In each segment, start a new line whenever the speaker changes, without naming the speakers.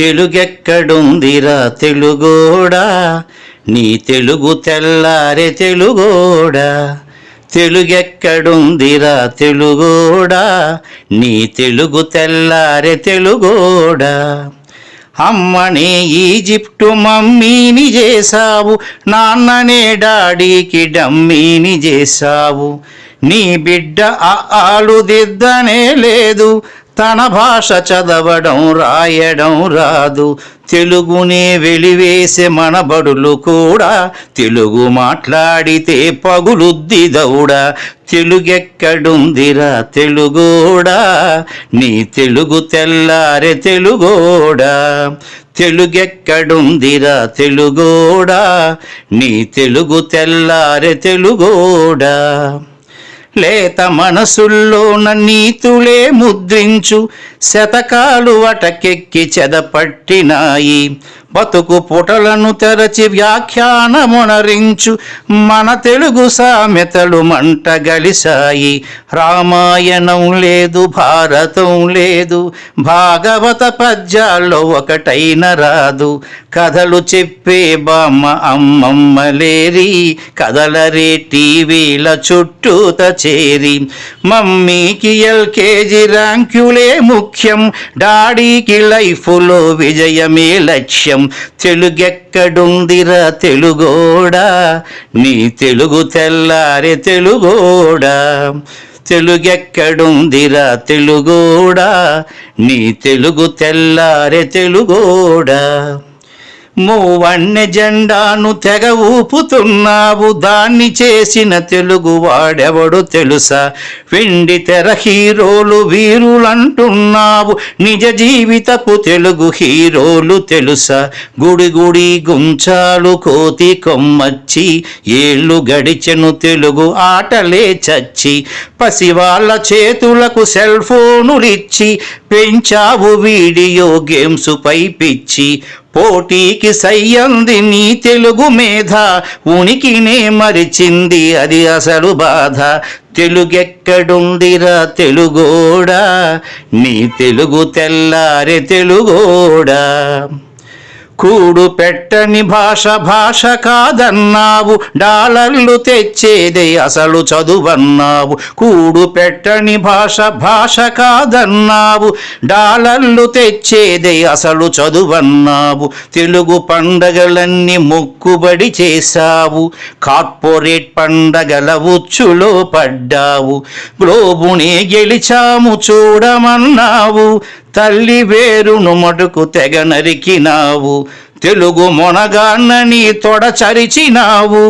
తెలుగెక్కడుందిరా తెలుగోడా, నీ తెలుగు తెల్లారే తెలుగోడా. తెలుగెక్కడుందిరా తెలుగోడా, నీ తెలుగు తెల్లారే తెలుగోడా. అమ్మనే ఈజిప్టు మమ్మీని చేశావు, నాన్ననే డాడీకి డమ్మీని చేశావు. నీ బిడ్డ ఆలు దిద్దనే లేదు, తన భాష చదవడం రాయడం రాదు. తెలుగునే వెలివేసే మన బడులు కూడా తెలుగు మాట్లాడితే పగులుద్ది దౌడా. తెలుగెక్కడుందిరా తెలుగోడా, నీ తెలుగు తెల్లారే తెలుగోడా. తెలుగెక్కడుందిరా తెలుగోడా, నీ తెలుగు తెల్లారే తెలుగోడా. లేత మనసుల్లోన నీతులే ముద్రించు, శతకాలు అటకెక్కి చెదపట్టినాయి. బతుకు పుటలను తెరచి వ్యాఖ్యానమునరించు, మన తెలుగు సామెతలు మంట గలిసాయి. రామాయణం లేదు, భారతం లేదు, భాగవత పద్యాల్లో ఒకటైన రాదు. కథలు చెప్పే బామ్మ అమ్మమ్మ లేరి, కథలరే టీవీల చుట్టూత చేరి. మమ్మీకి ఎల్కేజీ ర్యాంకులే ముఖ్యం, డాడీకి లైఫ్లో విజయమే లక్ష్యం. తెలుగెక్కడుందిరా తెలుగోడా, నీ తెలుగు తెల్లారే తెలుగోడా. తెలుగెక్కడుందిరా తెలుగోడా, నీ తెలుగు తెల్లారే తెలుగోడా. మూవన్నె జెండాను తెగ ఊపుతున్నావు, దాన్ని చేసిన తెలుగు వాడెవడు తెలుసా. వెండి తెర హీరోలు వీరులంటున్నావు, నిజ జీవితపు తెలుగు హీరోలు తెలుసా. గుడి గుడి గుంచాలు కోతి కొమ్మచ్చి, ఏళ్ళు గడిచెను తెలుగు ఆటలే చచ్చి. పసివాళ్ళ చేతులకు సెల్ ఫోనులిచ్చి, పెంచావు వీడియో గేమ్స్ పై పిచ్చి. పోటీకి సయ్యంది నీ తెలుగు మేధ, ఉనికినే మరిచింది అది అసలు బాధ. తెలుగెక్కడుందిరా తెలుగోడా, నీ తెలుగు తెల్లారే తెలుగోడా. కూడు పెట్టని భాష భాష కాదన్నావు, డాలర్లు తెచ్చేదే అసలు చదువన్నావు. కూడు పెట్టని భాష భాష కాదన్నావు, డాలర్లు తెచ్చేదే అసలు చదువన్నావు. తెలుగు పండగలన్నీ మొక్కుబడి చేశావు, కార్పొరేట్ పండగల ఉచ్చులో పడ్డావు. గ్లోబునే గెలిచాము చూడమన్నావు, తల్లి వేరును మటుకు తెగ నరికినావు. తెలుగు మొనగాన్నని తొడచరిచినావు,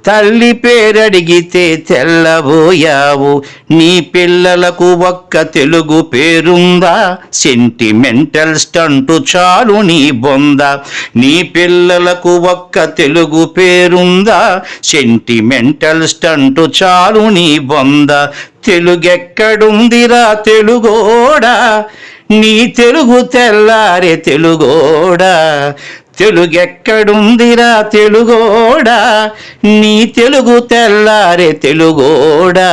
తల్లి పేరడిగితే తెల్లబోయావు. నీ పిల్లలకు ఒక్క తెలుగు పేరుందా, సెంటిమెంటల్ స్టంటు చాలు నీ బొంద. నీ పిల్లలకు ఒక్క తెలుగు పేరుందా, సెంటిమెంటల్ స్టంటు చాలు నీ బొంద. తెలుగెక్కడుందిరా తెలుగోడా, నీ తెలుగు తెల్లారే తెలుగోడా. తెలుగెక్కడుందిరా తెలుగోడా, నీ తెలుగు తెల్లారే తెలుగోడా.